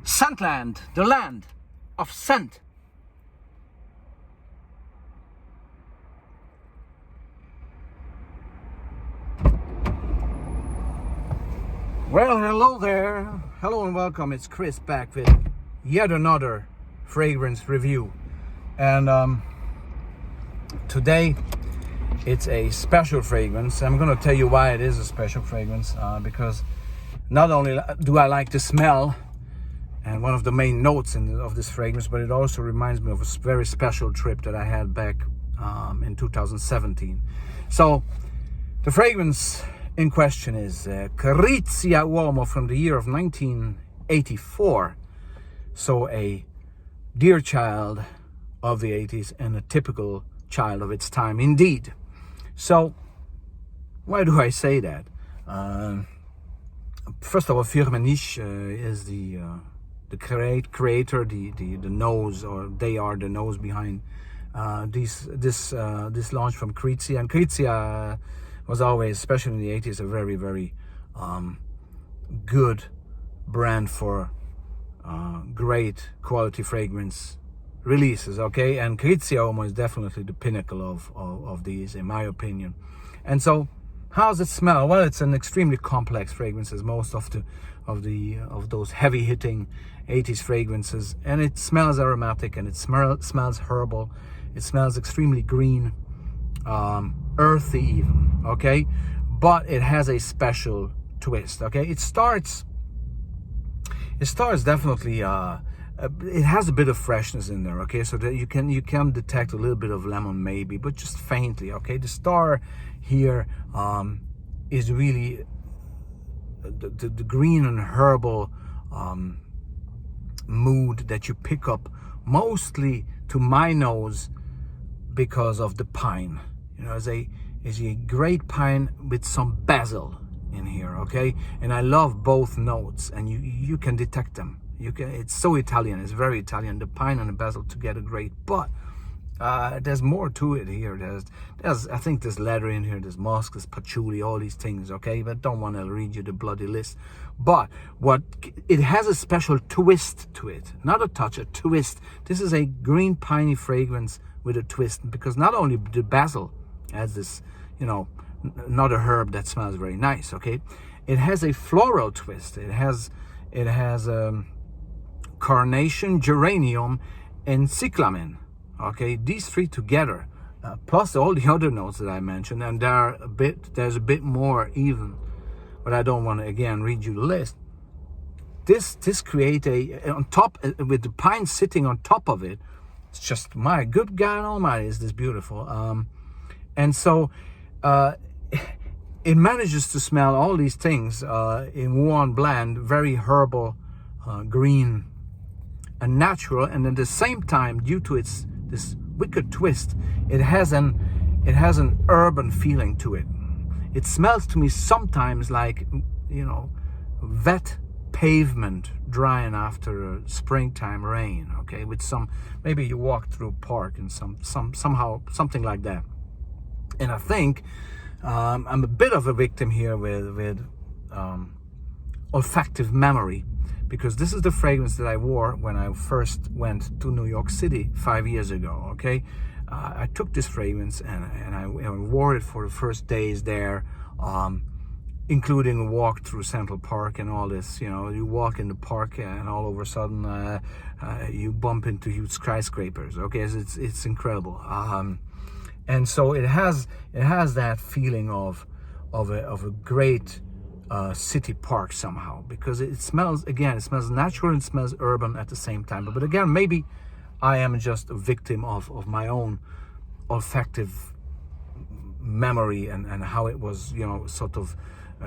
Scentland, the land of scent. Well, hello there. Hello and welcome. It's Chris back with yet another fragrance review. And today it's a special fragrance. I'm going to tell you why it is a special fragrance. Because not only do I like the smell and one of the main notes of this fragrance, but it also reminds me of a very special trip that I had back in 2017. So the fragrance in question is Krizia Uomo from the year of 1984. So a dear child of the 80s and a typical child of its time indeed. So why do I say that? First of all, Firmenich is the creator, the nose, or they are the nose behind this launch from Krizia. And Krizia was always, especially in the 80s, a very, very good brand for great quality fragrance releases, okay? And Krizia Uomo is definitely the pinnacle of these, in my opinion. And so, how does it smell? Well, it's an extremely complex fragrance, as most of those heavy-hitting 80s fragrances, and it smells aromatic, and it smells herbal. It smells extremely green, earthy even, okay? But it has a special twist, okay? It starts definitely. It has a bit of freshness in there, okay? So that you can detect a little bit of lemon maybe, but just faintly, okay? The star here is really the green and herbal mood that you pick up mostly to my nose because of the pine. You know, is a great pine with some basil in here, okay? And I love both notes, and you can detect them. It's so Italian. It's very Italian. The pine and the basil together, great. But there's more to it here. There's I think there's leather in here. There's musk, there's patchouli, all these things, okay? But don't want to read you the bloody list. But it has a special twist to it. Not a touch, a twist. This is a green piney fragrance with a twist, because not only the basil has this, another herb that smells very nice, okay? It has a floral twist. It has carnation, geranium, and cyclamen. Okay, these three together, plus all the other notes that I mentioned, and there's a bit more even, but I don't want to again read you the list. This create on top with the pine sitting on top of it. It's just, my good God Almighty, is this beautiful. And so it manages to smell all these things in one blend, very herbal, green, and natural, and at the same time, due to this wicked twist, it has an urban feeling to it. It smells to me sometimes like, wet pavement drying after a springtime rain, okay? With some, maybe you walk through a park and somehow something like that. And I think I'm a bit of a victim here with olfactive memory, because this is the fragrance that I wore when I first went to New York City 5 years ago, okay? I took this fragrance and I wore it for the first days there, including a walk through Central Park and all this. You walk in the park and all of a sudden you bump into huge skyscrapers, okay? It's incredible. And so it has that feeling of a great city park somehow, because it smells natural and smells urban at the same time. But again, maybe I am just a victim of my own olfactive memory and how it was, sort of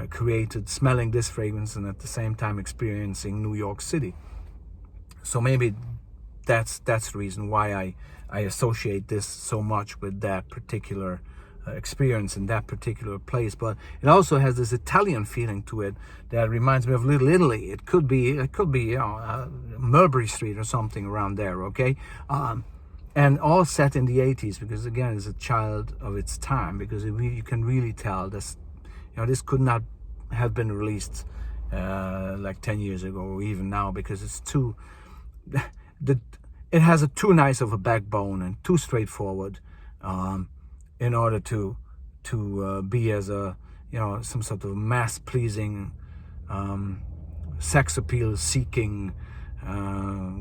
created, smelling this fragrance and at the same time experiencing New York City. So maybe that's the reason why I associate this so much with that particular experience in that particular place. But it also has this Italian feeling to it that reminds me of Little Italy. It could be Mulberry Street or something around there, okay? And all set in the 80s, because again, it's a child of its time, because you can really tell this, this could not have been released like 10 years ago or even now, because it's too it has a too nice of a backbone and too straightforward in order to be as a, you know, some sort of mass pleasing, sex appeal seeking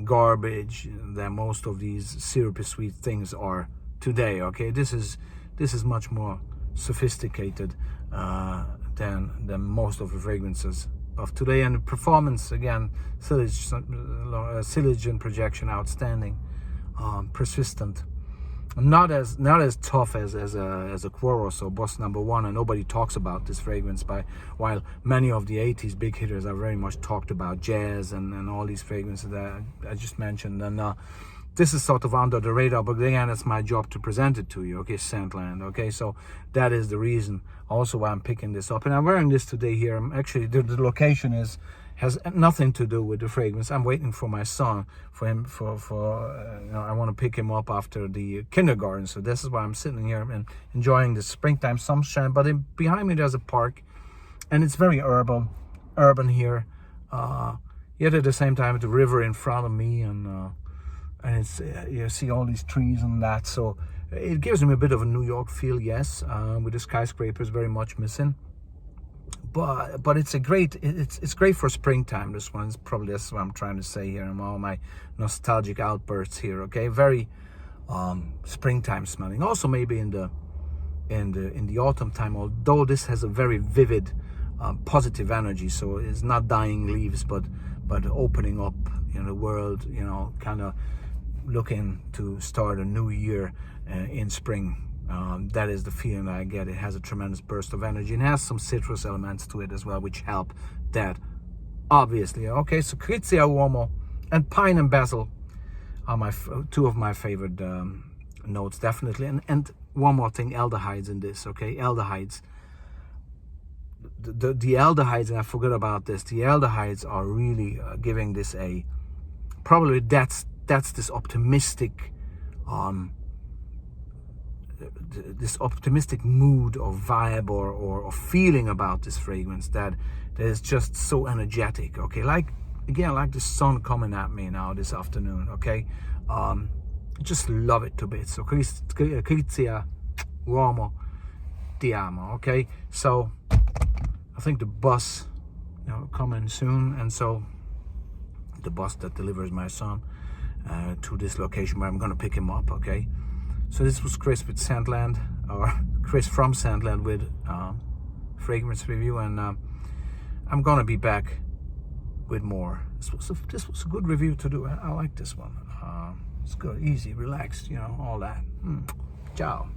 garbage that most of these syrupy sweet things are today. Okay, this is much more sophisticated than most of the fragrances of today. And the performance, again, silage and projection, outstanding, persistent, not as tough as a Quoros or Boss Number One. And nobody talks about this fragrance, while many of the 80s big hitters are very much talked about, jazz and all these fragrances that I just mentioned. And this is sort of under the radar, but again, it's my job to present it to you. Okay, Scentland. Okay, so that is the reason also why I'm picking this up. And I'm wearing this today here. I'm actually, the location has nothing to do with the fragrance. I'm waiting for my son, for him, you know, I want to pick him up after the kindergarten. So this is why I'm sitting here and enjoying the springtime sunshine. But behind me there's a park, and it's very urban here. Yet at the same time, the river in front of me, and it's you see all these trees and that. So it gives me a bit of a New York feel, yes, with the skyscrapers very much missing. But it's great for springtime. This one is probably, that's what I'm trying to say here, and all my nostalgic outbursts here. Okay, very springtime smelling. Also maybe in the autumn time, although this has a very vivid positive energy. So it's not dying leaves, but opening up, you know, the world, you know, kind of looking to start a new year in spring. That is the feeling that I get. It has a tremendous burst of energy and has some citrus elements to it as well, which help that, obviously. Okay, so Krizia Uomo and Pine and Basil are two of my favorite notes, definitely. And one more thing, aldehydes in this. Okay, aldehydes. The aldehydes, and I forgot about this. The aldehydes are really giving this probably that's this optimistic. This optimistic mood or vibe or feeling about this fragrance that is just so energetic. Okay, like the sun coming at me now this afternoon. Okay, just love it to bits. So Krizia Uomo, ti amo. Okay, so I think the bus, you know, coming soon, and so the bus that delivers my son to this location where I'm gonna pick him up. Okay. So this was Chris with Scentland, or Chris from Scentland with fragrance review, and I'm gonna be back with more. This was a good review to do. I like this one. It's good, easy, relaxed, you know, all that. Ciao.